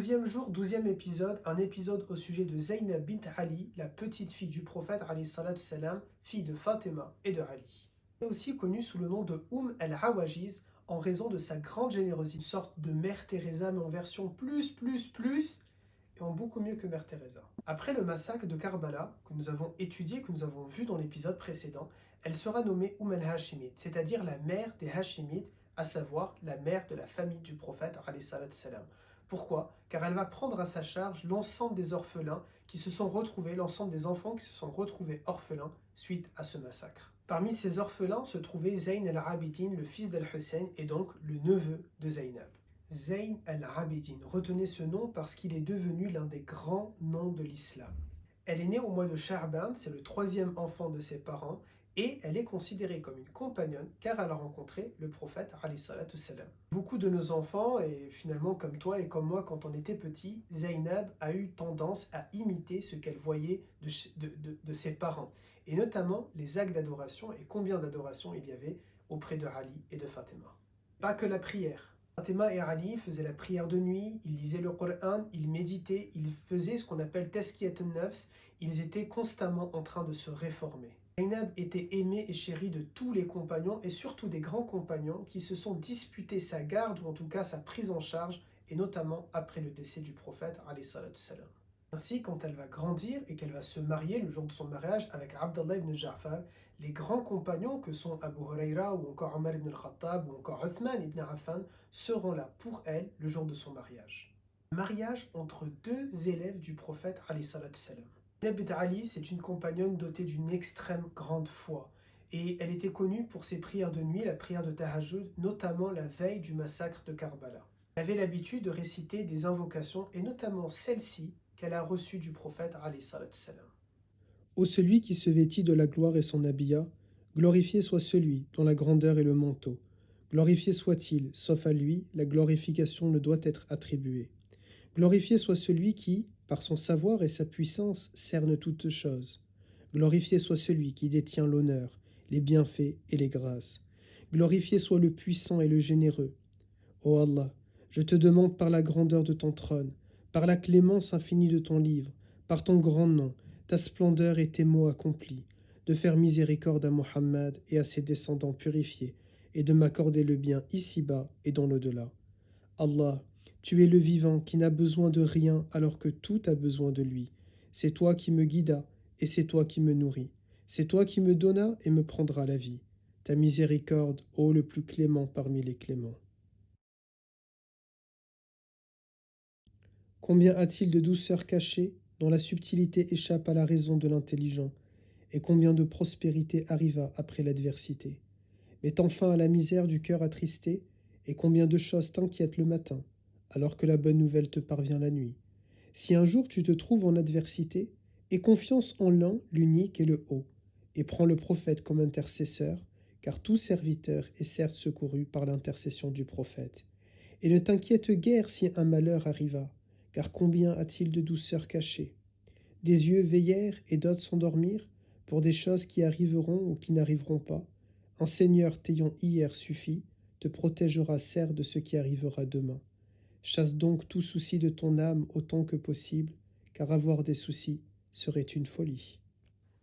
12e jour, 12e épisode, un épisode au sujet de Zaynab bint Ali, la petite fille du prophète, alayhi salatu salam, fille de Fatima et de Ali. Elle est aussi connue sous le nom de al-Awajiz en raison de sa grande générosité, une sorte de Mère Teresa mais en version plus, et en beaucoup mieux que Mère Teresa. Après le massacre de Karbala, que nous avons étudié, que nous avons vu dans l'épisode précédent, elle sera nommée al-Hashimid, c'est-à-dire la mère des Hashimides, à savoir la mère de la famille du prophète, alayhi salatu salam. Pourquoi? Car elle va prendre à sa charge l'ensemble des orphelins qui se sont retrouvés, l'ensemble des enfants qui se sont retrouvés orphelins suite à ce massacre. Parmi ces orphelins se trouvait Zayn al-Abidin, le fils d'Al-Hussein et donc le neveu de Zaynab. Zayn al-Abidin, retenez ce nom parce qu'il est devenu l'un des grands noms de l'islam. Elle est née au mois de Sha'ban, c'est le 3e enfant de ses parents, et elle est considérée comme une compagnonne car elle a rencontré le prophète alayhi salatu salam. Beaucoup de nos enfants, et finalement comme toi et comme moi quand on était petit, Zaynab a eu tendance à imiter ce qu'elle voyait de ses parents, et notamment les actes d'adoration et combien d'adoration il y avait auprès de Ali et de Fatima. Pas que la prière. Fatima et Ali faisaient la prière de nuit, ils lisaient le Coran, ils méditaient, ils faisaient ce qu'on appelle Tazkiyat an-Nafs, ils étaient constamment en train de se réformer. Zaynab était aimée et chérie de tous les compagnons et surtout des grands compagnons qui se sont disputés sa garde ou en tout cas sa prise en charge et notamment après le décès du prophète alayhi salatu salam. Ainsi, quand elle va grandir et qu'elle va se marier le jour de son mariage avec Abdallah ibn Ja'far, les grands compagnons que sont Abu Huraira ou encore Omar ibn al-Khattab ou encore Uthman ibn Affan seront là pour elle le jour de son mariage. Mariage entre deux élèves du prophète alayhi salatu salam. Zaynab bint Ali, c'est une compagnonne dotée d'une extrême grande foi. Et elle était connue pour ses prières de nuit, la prière de Tahajjud, notamment la veille du massacre de Karbala. Elle avait l'habitude de réciter des invocations, et notamment celle-ci qu'elle a reçue du prophète alayhi salatu salam. Ô celui qui se vêtit de la gloire et son habilla, glorifié soit celui dont la grandeur est le manteau. Glorifié soit-il, sauf à lui, la glorification ne doit être attribuée. Glorifié soit celui qui, par son savoir et sa puissance, cerne toutes choses. Glorifié soit celui qui détient l'honneur, les bienfaits et les grâces. Glorifié soit le puissant et le généreux. Ô Allah, je te demande par la grandeur de ton trône, par la clémence infinie de ton livre, par ton grand nom, ta splendeur et tes mots accomplis, de faire miséricorde à Mohammed et à ses descendants purifiés, et de m'accorder le bien ici-bas et dans l'au-delà. Allah, tu es le vivant qui n'a besoin de rien alors que tout a besoin de lui. C'est toi qui me guidas et c'est toi qui me nourris. C'est toi qui me donnas et me prendras la vie. Ta miséricorde, ô le plus clément parmi les cléments. Combien a-t-il de douceur cachée dont la subtilité échappe à la raison de l'intelligent, et combien de prospérité arriva après l'adversité. Mettant fin à la misère du cœur attristé, et combien de choses t'inquiètent le matin, alors que la bonne nouvelle te parvient la nuit. Si un jour tu te trouves en adversité, aie confiance en l'un, l'unique et le haut, et prends le prophète comme intercesseur, car tout serviteur est certes secouru par l'intercession du prophète. Et ne t'inquiète guère si un malheur arriva, car combien a-t-il de douceur cachée? Des yeux veillèrent et d'autres s'endormirent pour des choses qui arriveront ou qui n'arriveront pas. Un Seigneur t'ayant hier suffi te protégera certes de ce qui arrivera demain. Chasse donc tout souci de ton âme autant que possible, car avoir des soucis serait une folie.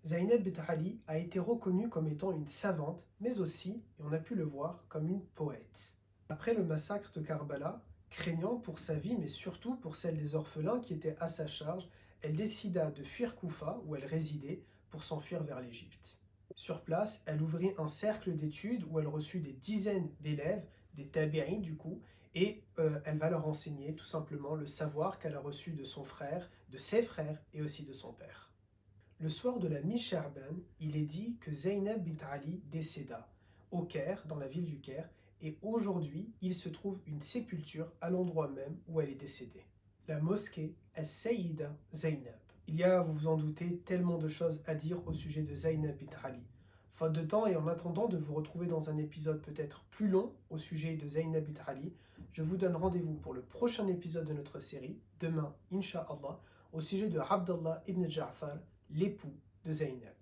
Zaynab bint Ali a été reconnue comme étant une savante, mais aussi, et on a pu le voir, comme une poète. Après le massacre de Karbala, craignant pour sa vie, mais surtout pour celle des orphelins qui étaient à sa charge, elle décida de fuir Koufa, où elle résidait, pour s'enfuir vers l'Égypte. Sur place, elle ouvrit un cercle d'études où elle reçut des dizaines d'élèves, des tabi'in du coup, et elle va leur enseigner tout simplement le savoir qu'elle a reçu de son frère, de ses frères et aussi de son père. Le soir de la mi-Sha'ban, il est dit que Zaynab bint Ali décéda au Caire, dans la ville du Caire, et aujourd'hui, il se trouve une sépulture à l'endroit même où elle est décédée. La mosquée As-Sayyida Zaynab. Il y a, vous vous en doutez, tellement de choses à dire au sujet de Zaynab bint Ali. Faute de temps et en attendant de vous retrouver dans un épisode peut-être plus long au sujet de Zaynab bint Ali, je vous donne rendez-vous pour le prochain épisode de notre série, demain, Inch'Allah, au sujet de Abdallah ibn Ja'far, l'époux de Zaynab.